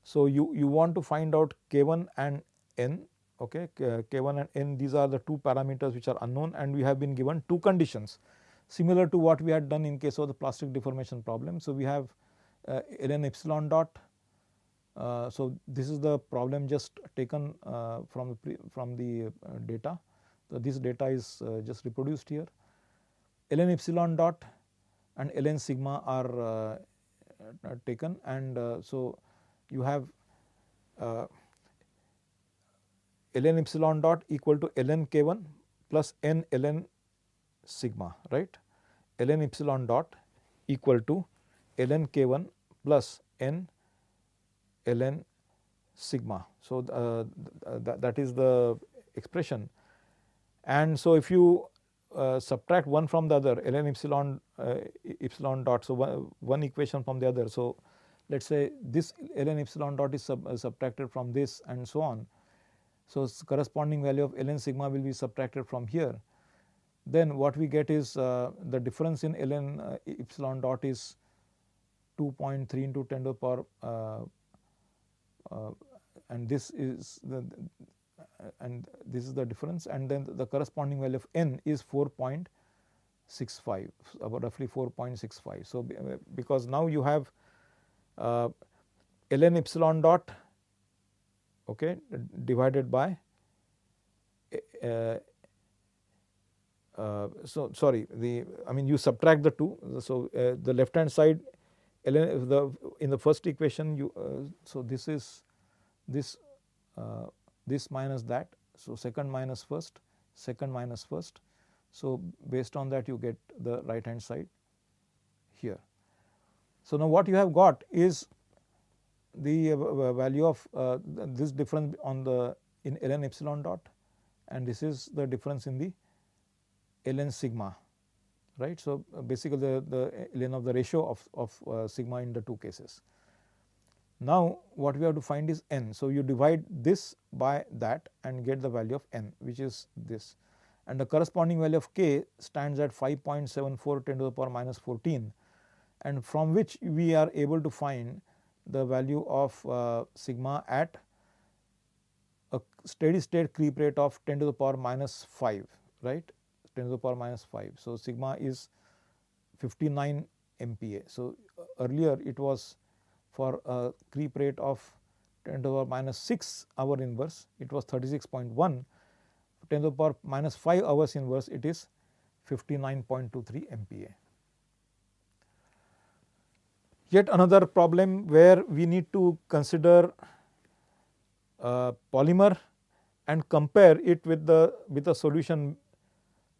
So, you want to find out k1 and n, okay. K1 and n, these are the two parameters which are unknown, and we have been given two conditions similar to what we had done in case of the plastic deformation problem. So, we have ln epsilon dot. So, this is the problem just taken from the data. So, this data is just reproduced here. Ln epsilon dot and ln sigma are taken, and so you have ln epsilon dot equal to ln k1 plus n ln sigma, right, ln epsilon dot equal to ln k1 plus n ln sigma. So, that is the expression, and so if you subtract one from the other, ln epsilon epsilon dot, so one equation from the other. So, let us say this ln epsilon dot is subtracted from this and so on. So, corresponding value of ln sigma will be subtracted from here. Then what we get is the difference in ln epsilon dot is 2.3 into 10 to the power and this is the difference, and then the corresponding value of n is 4.65, about roughly 4.65. So, because now you have ln epsilon dot, okay, divided by so sorry, I mean you subtract the two. So, the left hand side ln in the first equation you so this is this minus that. So, second minus first, second minus first. So, based on that you get the right hand side here. So, now what you have got is the value of this difference on the in ln epsilon dot, and this is the difference in the ln sigma, right. So, basically the ln of the ratio of sigma in the two cases. Now, what we have to find is n. So, you divide this by that and get the value of n, which is this, and the corresponding value of k stands at 5.74 10 to the power minus 14, and from which we are able to find the value of sigma at a steady state creep rate of 10 to the power minus 5, right, 10 to the power minus 5. So, sigma is 59 MPa. So, earlier it was for a creep rate of 10 to the power minus 6 hour inverse, it was 36.1, 10 to the power minus 5 hours inverse, it is 59.23 MPa. Yet another problem where we need to consider polymer and compare it with a solution,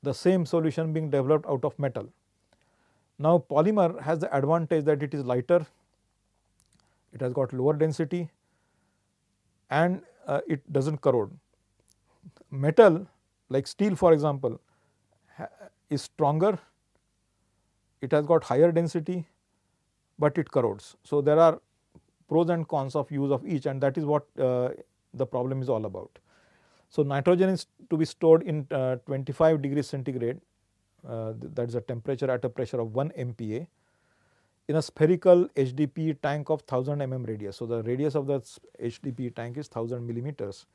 the same solution being developed out of metal. Now, polymer has the advantage that it is lighter, it has got lower density, and it does not corrode. Metal like steel, for example, is stronger, it has got higher density, but it corrodes. So, there are pros and cons of use of each, and that is what the problem is all about. So, nitrogen is to be stored in 25 degrees centigrade, that is a temperature at a pressure of 1 MPa, in a spherical HDPE tank of 1000 mm radius. So, the radius of the HDPE tank is 1000 millimeters.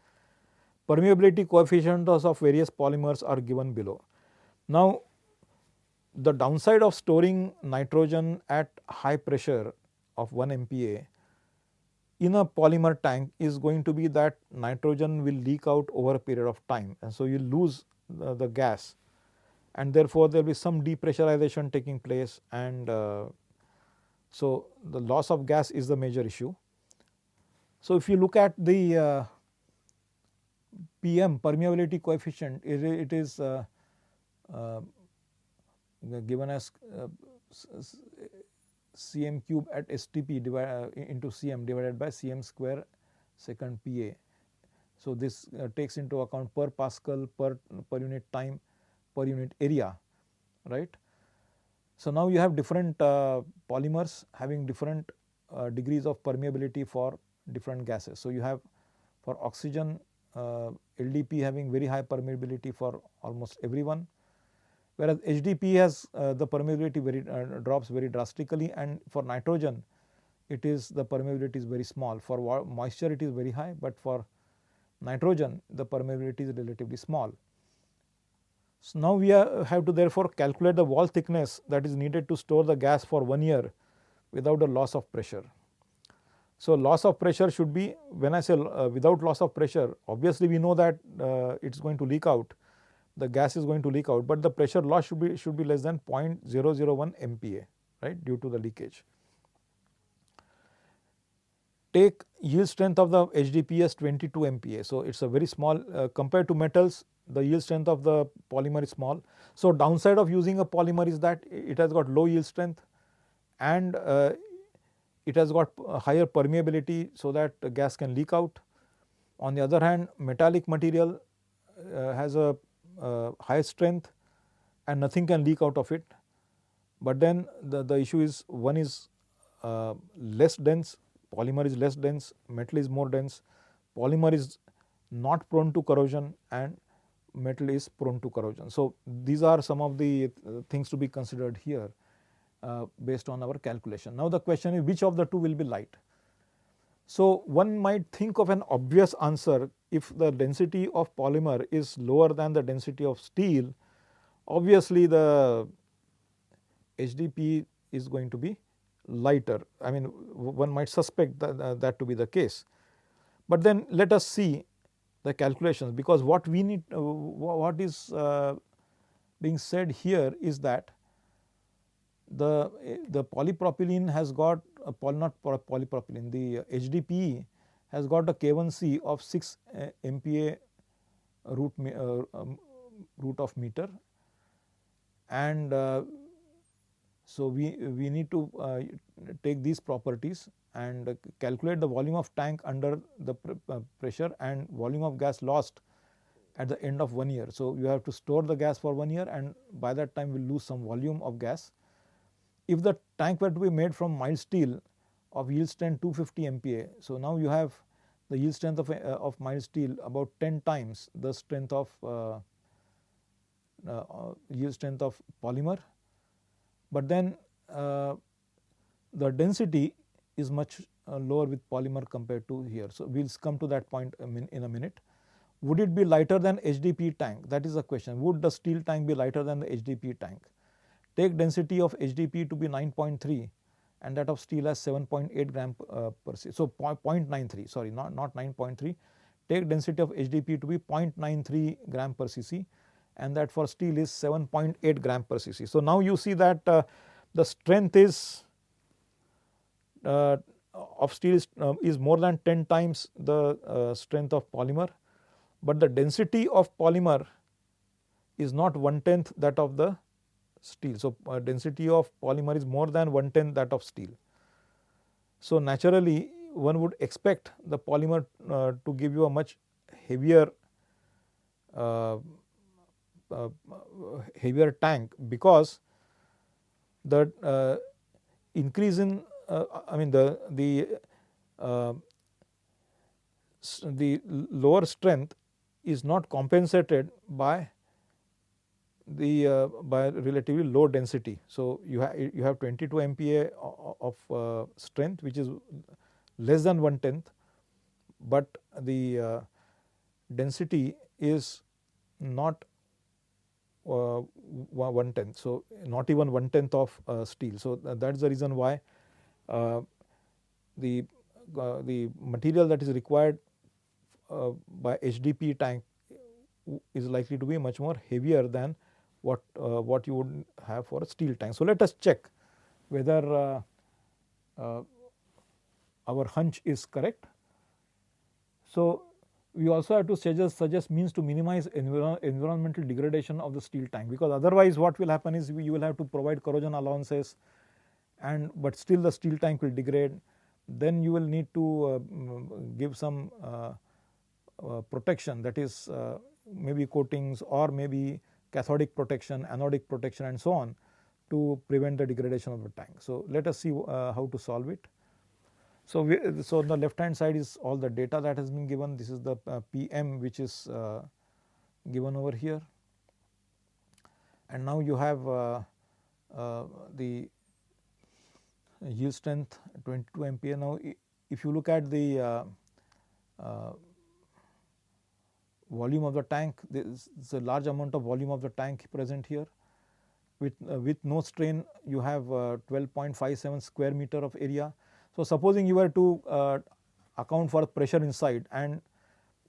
Permeability coefficients of various polymers are given below. Now, the downside of storing nitrogen at high pressure of 1 MPa in a polymer tank is going to be that nitrogen will leak out over a period of time, and so you lose the gas, and therefore, there will be some depressurization taking place, and so the loss of gas is the major issue. So, if you look at the PM, permeability coefficient, it is given as cm cube at STP into cm divided by cm square second Pa. So, this takes into account per Pascal, per unit time, per unit area, right. So, now you have different polymers having different degrees of permeability for different gases. So, you have for oxygen LDP having very high permeability for almost everyone, whereas HDP has the permeability drops very drastically, and for nitrogen it is the permeability is very small. For moisture it is very high, but for nitrogen the permeability is relatively small. So, now we have to therefore calculate the wall thickness that is needed to store the gas for 1 year without a loss of pressure. So, loss of pressure should be, when I say without loss of pressure, obviously we know that it is going to leak out, the gas is going to leak out, but the pressure loss should be less than 0.001 MPa, right, due to the leakage. take yield strength of the HDPE as 22 MPa. So, it is a very small compared to metals, the yield strength of the polymer is small. So, downside of using a polymer is that it has got low yield strength and it has got higher permeability, so that gas can leak out. On the other hand, metallic material has a high strength and nothing can leak out of it, but then the issue is one is less dense, polymer is less dense, metal is more dense, polymer is not prone to corrosion and metal is prone to corrosion. So, these are some of the things to be considered here based on our calculation. Now, the question is which of the two will be light. So, one might think of an obvious answer. If the density of polymer is lower than the density of steel, obviously the HDPE is going to be lighter. I mean, one might suspect that to be the case, but then let us see the calculations, because what we need what is being said here is that the polypropylene has got not polypropylene, the HDPE has got a K1C of 6 MPa root of meter, and so we need to take these properties and calculate the volume of tank under the pressure and volume of gas lost at the end of 1 year. So, you have to store the gas for 1 year, and by that time we will lose some volume of gas. If the tank were to be made from mild steel of yield strength 250 MPa, so now you have the yield strength of mild steel about 10 times the strength of yield strength of polymer, but then the density is much lower with polymer compared to here. So, we will come to that point in a minute. Would it be lighter than HDPE tank? That is the question. Would the steel tank be lighter than the HDPE tank? Take density of HDPE to be 9.3 and that of steel as 7.8 gram per cc. So, 0.93, sorry, not 9.3. Take density of HDPE to be 0.93 gram per cc and that for steel is 7.8 gram per cc. So, now you see that the strength is of steel is more than 10 times the strength of polymer, but the density of polymer is not 1/10 that of the steel. So, density of polymer is more than 1/10 that of steel. So, naturally one would expect the polymer to give you a much heavier heavier tank, because the increase in I mean the lower strength is not compensated by the by relatively low density. So, you have 22 MPa of strength, which is less than 1/10, but the density is not 1/10. So, not even 1/10 of steel. So, that is the reason why the material that is required by HDPE tank is likely to be much more heavier than what you would have for a steel tank. So, let us check whether our hunch is correct. So, we also have to suggest means to minimize environmental degradation of the steel tank, because otherwise what will happen is you will have to provide corrosion allowances, and but still the steel tank will degrade. Then you will need to give some protection, that is maybe coatings or maybe cathodic protection, anodic protection and so on, to prevent the degradation of the tank. So, let us see how to solve it. So, on the left hand side is all the data that has been given. This is the PM which is given over here, and now you have the yield strength 22 MPa. Now, if you look at the volume of the tank, there is a large amount of volume of the tank present here. With no strain, you have 12.57 square meter of area. So, supposing you were to account for pressure inside and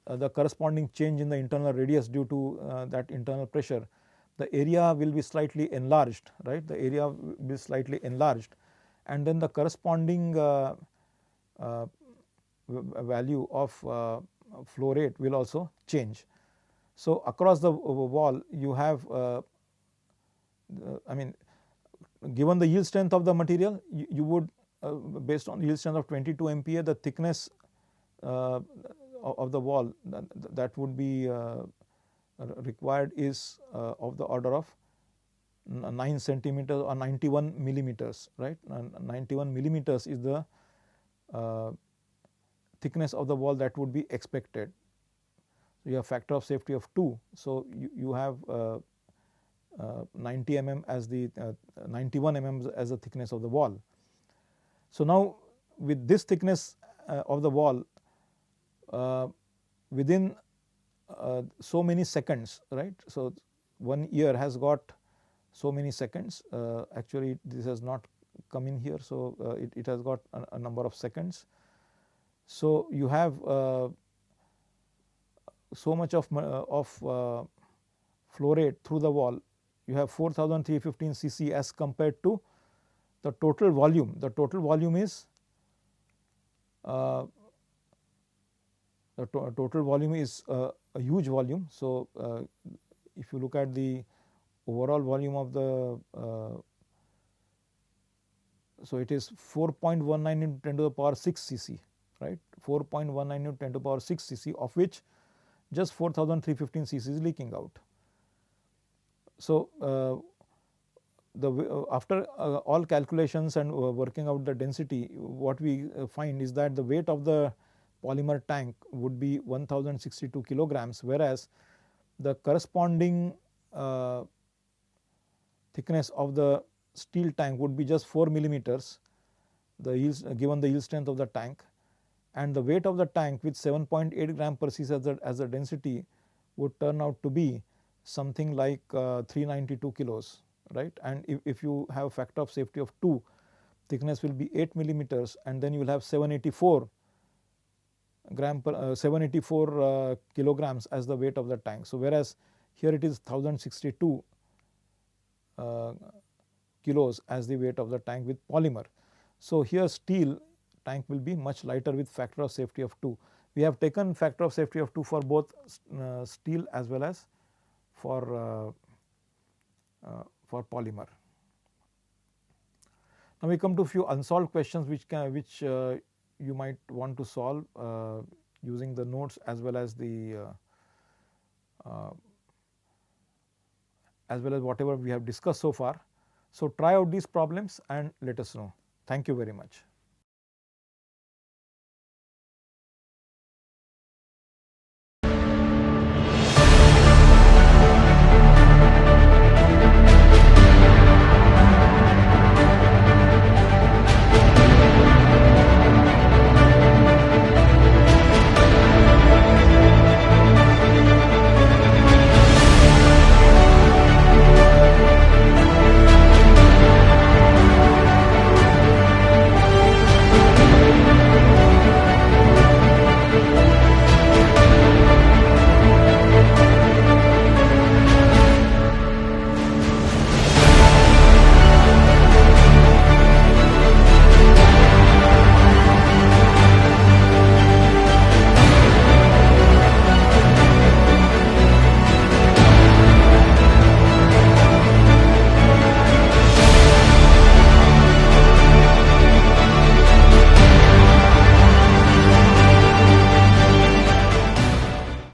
the corresponding change in the internal radius due to that internal pressure, the area will be slightly enlarged, right? The area will be slightly enlarged, and then the corresponding value of flow rate will also change. So, across the wall you have I mean, given the yield strength of the material, you would based on yield strength of 22 MPa, the thickness of the wall that would be required is of the order of 9 centimeters or 91 millimeters, right. 91 millimeters is the thickness of the wall that would be expected. So, you have factor of safety of 2. So, you have 90 mm as the 91 mm as the thickness of the wall. So, now with this thickness of the wall within so many seconds, right. So, 1 year has got so many seconds, actually this has not come in here. So, it has got a number of seconds. So, you have so much of flow rate through the wall. You have 4315 cc as compared to the total volume. The total volume is total volume is a huge volume. So, if you look at the overall volume of the so it is 4.19 into 10 to the power 6 cc, right. 4.19 into 10 to the power 6 cc, of which just 4315 cc is leaking out. So, after all calculations and working out the density, what we find is that the weight of the polymer tank would be 1062 kilograms, whereas the corresponding thickness of the steel tank would be just 4 millimeters, the yields, given the yield strength of the tank, and the weight of the tank with 7.8 gram per cc as the density would turn out to be something like 392 kilos, right. And if you have a factor of safety of 2, thickness will be 8 millimeters, and then you will have 784 kilograms as the weight of the tank. So, whereas here it is 1062 kilos as the weight of the tank with polymer. So, here steel tank will be much lighter with factor of safety of 2. We have taken factor of safety of 2 for both steel as well as for polymer. Now, we come to few unsolved questions which you might want to solve using the notes as well as the whatever we have discussed so far. So, try out these problems and let us know. Thank you very much.